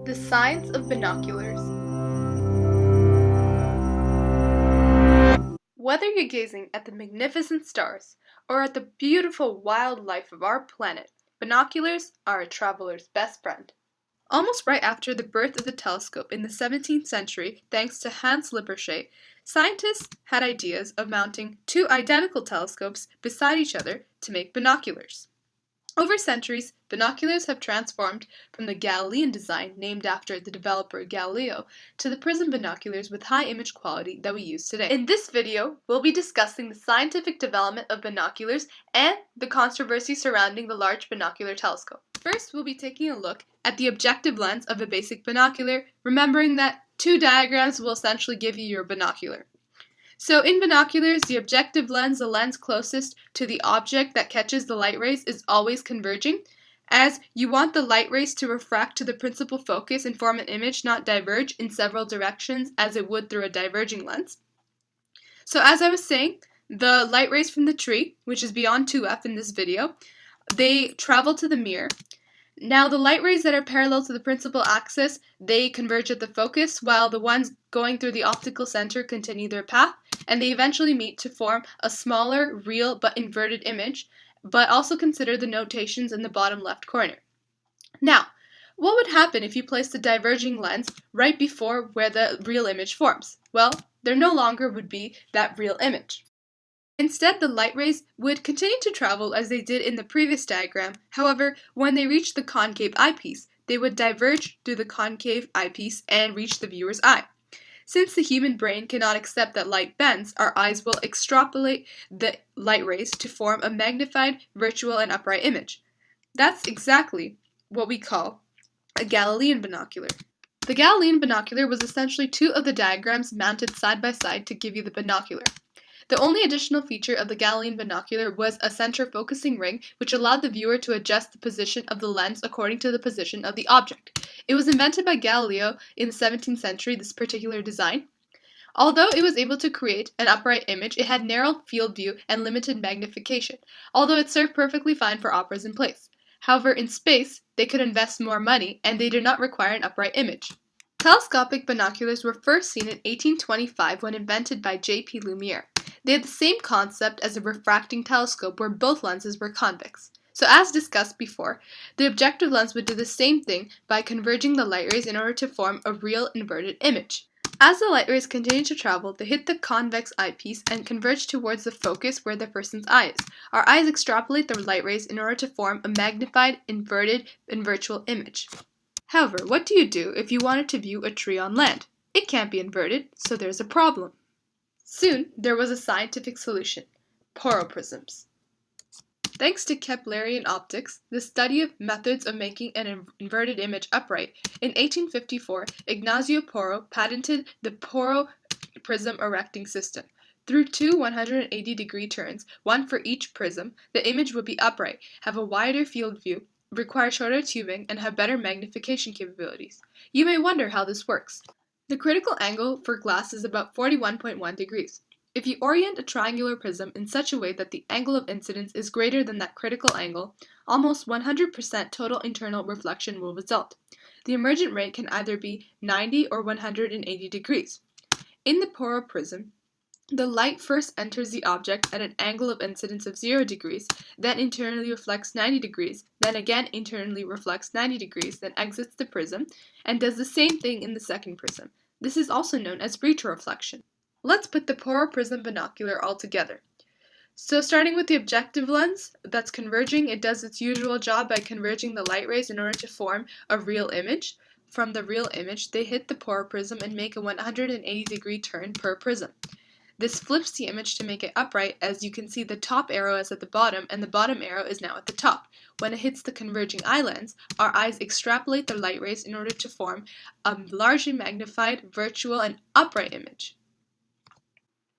The science of binoculars. Whether you're gazing at the magnificent stars or at the beautiful wildlife of our planet, binoculars are a traveler's best friend. Almost right after the birth of the telescope in the 17th century, thanks to Hans Lippershey, scientists had ideas of mounting two identical telescopes beside each other to make binoculars. Over centuries, binoculars have transformed from the Galilean design named after the developer Galileo to the prism binoculars with high image quality that we use today. In this video, we'll be discussing the scientific development of binoculars and the controversy surrounding the Large Binocular Telescope. First, we'll be taking a look at the objective lens of a basic binocular, remembering that two diagrams will essentially give you your binocular. So in binoculars, the objective lens, the lens closest to the object that catches the light rays, is always converging, as you want the light rays to refract to the principal focus and form an image, not diverge in several directions as it would through a diverging lens. So as I was saying, the light rays from the tree, which is beyond 2f in this video, they travel to the mirror. Now the light rays that are parallel to the principal axis, they converge at the focus, while the ones going through the optical center continue their path, and they eventually meet to form a smaller, real but inverted image, but also consider the notations in the bottom left corner. Now, what would happen if you placed the diverging lens right before where the real image forms? Well, there no longer would be that real image. Instead, the light rays would continue to travel as they did in the previous diagram. However, when they reached the concave eyepiece, they would diverge through the concave eyepiece and reach the viewer's eye. Since the human brain cannot accept that light bends, our eyes will extrapolate the light rays to form a magnified, virtual, and upright image. That's exactly what we call a Galilean binocular. The Galilean binocular was essentially two of the diagrams mounted side by side to give you the binocular. The only additional feature of the Galilean binocular was a center focusing ring, which allowed the viewer to adjust the position of the lens according to the position of the object. It was invented by Galileo in the 17th century, this particular design. Although it was able to create an upright image, it had narrow field view and limited magnification, although it served perfectly fine for operas in place. However, in space, they could invest more money, and they did not require an upright image. Telescopic binoculars were first seen in 1825 when invented by J.P. Lumiere. They had the same concept as a refracting telescope where both lenses were convex. So as discussed before, the objective lens would do the same thing by converging the light rays in order to form a real inverted image. As the light rays continue to travel, they hit the convex eyepiece and converge towards the focus where the person's eye is. Our eyes extrapolate the light rays in order to form a magnified, inverted, and virtual image. However, what do you do if you wanted to view a tree on land? It can't be inverted, so there's a problem. Soon, there was a scientific solution: poroprisms. Thanks to Keplerian optics, the study of methods of making an inverted image upright, in 1854, Ignazio Porro patented the poroprism erecting system. Through two 180-degree turns, one for each prism, the image would be upright, have a wider field view, require shorter tubing, and have better magnification capabilities. You may wonder how this works. The critical angle for glass is about 41.1 degrees. If you orient a triangular prism in such a way that the angle of incidence is greater than that critical angle, almost 100% total internal reflection will result. The emergent rate can either be 90 or 180 degrees. In the poroprism, the light first enters the object at an angle of incidence of 0 degrees, then internally reflects 90 degrees, then again internally reflects 90 degrees, then exits the prism, and does the same thing in the second prism. This is also known as retroreflection. Let's put the poroprism binocular all together. So starting with the objective lens that's converging, it does its usual job by converging the light rays in order to form a real image. From the real image, they hit the poroprism and make a 180-degree turn per prism. This flips the image to make it upright, as you can see the top arrow is at the bottom and the bottom arrow is now at the top. When it hits the converging eye lens, our eyes extrapolate the light rays in order to form a largely magnified, virtual, and upright image.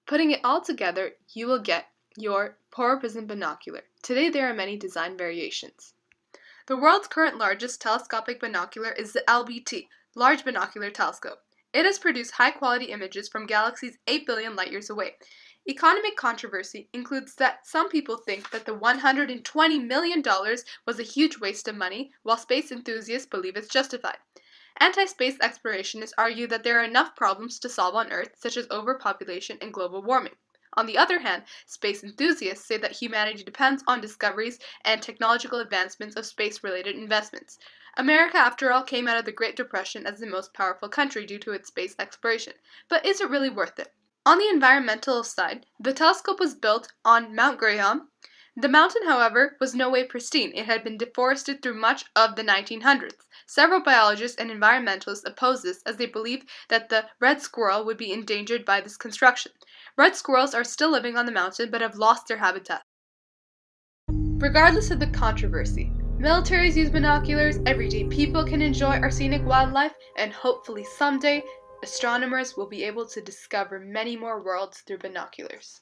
Putting it all together, you will get your poroprism binocular. Today there are many design variations. The world's current largest telescopic binocular is the LBT, Large Binocular Telescope. It has produced high-quality images from galaxies 8 billion light-years away. Economic controversy includes that some people think that the $120 million was a huge waste of money, while space enthusiasts believe it's justified. Anti-space explorationists argue that there are enough problems to solve on Earth, such as overpopulation and global warming. On the other hand, space enthusiasts say that humanity depends on discoveries and technological advancements of space-related investments. America, after all, came out of the Great Depression as the most powerful country due to its space exploration. But is it really worth it? On the environmental side, the telescope was built on Mount Graham. The mountain, however, was no way pristine. It had been deforested through much of the 1900s. Several biologists and environmentalists opposed this as they believed that the red squirrel would be endangered by this construction. Red squirrels are still living on the mountain but have lost their habitat. Regardless of the controversy, militaries use binoculars, everyday people can enjoy our scenic wildlife, and hopefully someday, astronomers will be able to discover many more worlds through binoculars.